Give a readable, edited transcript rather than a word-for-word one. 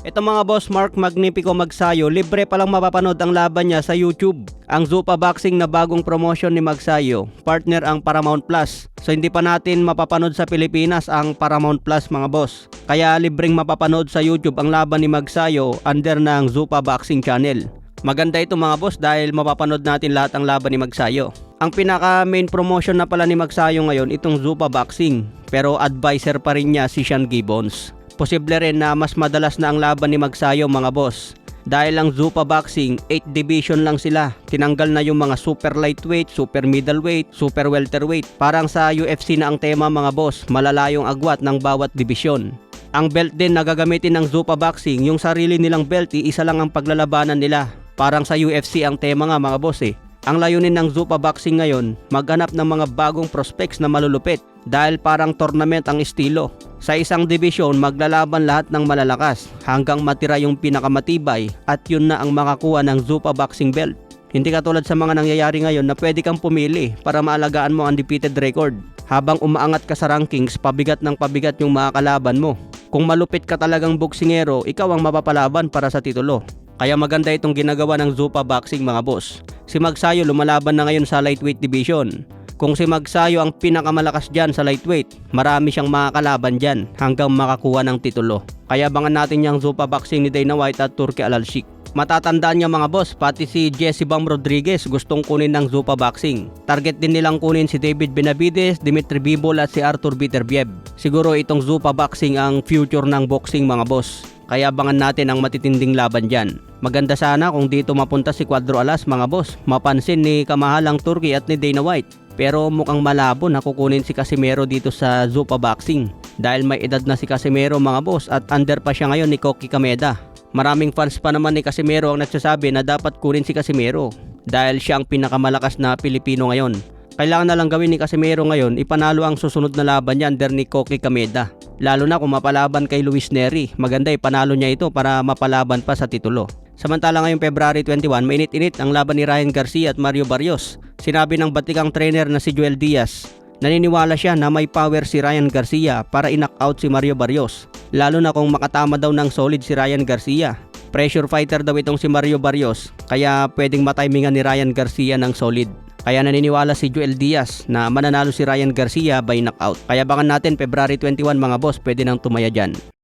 Ito mga boss, Mark Magnifico Magsayo, libre palang mapapanood ang laban niya sa YouTube. Ang Zuppa Boxing na bagong promotion ni Magsayo, partner ang Paramount Plus. So hindi pa natin mapapanood sa Pilipinas ang Paramount Plus mga boss. Kaya libreng mapapanood sa YouTube ang laban ni Magsayo under ng Zuppa Boxing Channel. Maganda ito mga boss dahil mapapanood natin lahat ang laban ni Magsayo. Ang pinaka main promotion na pala ni Magsayo ngayon itong Zuppa Boxing, pero advisor pa rin niya si Sean Gibbons. Posible rin na mas madalas na ang laban ni Magsayo mga boss. Dahil ang Zuppa Boxing, 8 division lang sila. Tinanggal na yung mga super lightweight, super middleweight, super welterweight. Parang sa UFC na ang tema mga boss, malalayong agwat ng bawat division. Ang belt din na gagamitin ng Zuppa Boxing, yung sarili nilang belt, isa lang ang paglalabanan nila. Parang sa UFC ang tema nga mga boss eh. Ang layunin ng Zuppa Boxing ngayon, maghanap ng mga bagong prospects na malulupit dahil parang tournament ang estilo. Sa isang division, maglalaban lahat ng malalakas hanggang matira yung pinakamatibay at yun na ang makakuha ng Zuppa Boxing belt. Hindi katulad sa mga nangyayari ngayon na pwede kang pumili para maalagaan mo ang undefeated record. Habang umaangat ka sa rankings, pabigat ng pabigat yung mga kalaban mo. Kung malupit ka talagang boksingero, ikaw ang mapapalaban para sa titulo. Kaya maganda itong ginagawa ng Zuppa Boxing mga boss. Si Magsayo lumalaban na ngayon sa lightweight division. Kung si Magsayo ang pinakamalakas dyan sa lightweight, marami siyang makakalaban dyan hanggang makakuha ng titulo. Kaya abangan natin yung Zuppa Boxing ni Dana White at Turki Al-Sheikh. Matatandaan niya mga boss, pati si Jesse Bam Rodriguez gustong kunin ng Zuppa Boxing. Target din nilang kunin si David Benavides, Dimitri Bivol at si Arthur Beterbiev. Siguro itong Zuppa Boxing ang future ng boxing mga boss. Kaya abangan natin ang matitinding laban dyan. Maganda sana kung dito mapunta si Cuadro Alas mga boss. Mapansin ni kamahalang Turki at ni Dana White. Pero mukhang malabo na kukunin si Casimero dito sa Zuppa Boxing. Dahil may edad na si Casimero mga boss at under pa siya ngayon ni Koki Kameda. Maraming fans pa naman ni Casimero ang nagsasabi na dapat kunin si Casimero. Dahil siya ang pinakamalakas na Pilipino ngayon. Kailangan na lang gawin ni Casimero ngayon, ipanalo ang susunod na laban niya under ni Koki Kameda. Lalo na kung mapalaban kay Luis Nery, maganda ipanalo niya ito para mapalaban pa sa titulo. Samantala ngayong February 21, mainit-init ang laban ni Ryan Garcia at Mario Barrios. Sinabi ng batikang trainer na si Joel Diaz, naniniwala siya na may power si Ryan Garcia para i-knockout si Mario Barrios. Lalo na kung makatama daw ng solid si Ryan Garcia. Pressure fighter daw itong si Mario Barrios, kaya pwedeng matimingan ni Ryan Garcia ng solid. Kaya naniniwala si Joel Diaz na mananalo si Ryan Garcia by knockout. Kaya abangan natin February 21 mga boss, pwede nang tumaya dyan.